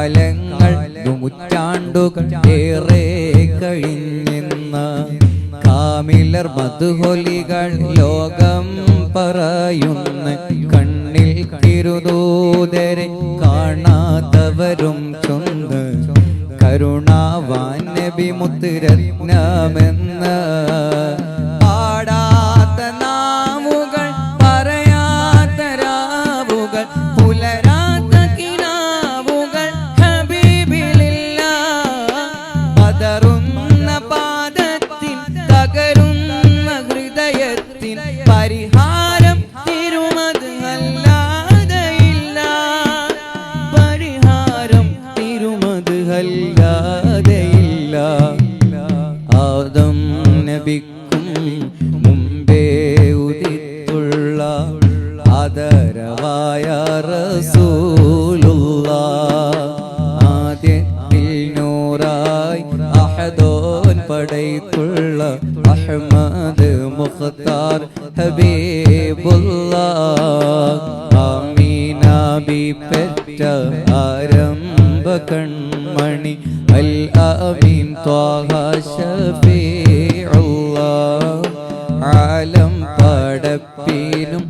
കാലങ്ങൾ നൂറ്റാണ്ടുകൾ ഏറെ കഴിഞ്ഞെന്ന് കാമിലർ മധുഹൊലികൾ ലോകം പറയുന്ന കണ്ണിൽ തിരുദൂതരെ കാണാത്തവരും ചൊന്ന് കരുണാവാൻ നബി മുത്തുരത്നമെന്ന് പാടാത്ത നാവുകൾ പറയാത്ത രാവുകൾ പുലരാത്ത കിനാവുകൾ ഹബീബിലില്ല പതറുന്ന പാദത്തിൻ തകരുന്ന ഹൃദയത്തിൻ പരിഹാരം തിരുമത് അല്ലാതെയില്ല പരിഹാരം തിരുമത് അല്ലാതെയില്ല ആദം നബിക്കും മുമ്പേ ഉദിത്തുള്ള ആദരവായ റസൂലുള്ളാഹ് ആദ്യത്തിൽ നൂറായി അഹദോൻ പടയ്ക്കുള്ള അഹ്മദ് മുഖ്താർ ഹബീബുള്ളാഹ് ആമീന ബി പെറ്റ ആരംഭ കൺമണി അൽ ആമീൻ ത്വാഹ ശഫീഉല്ലാഹ് ആലം പടപ്പിനും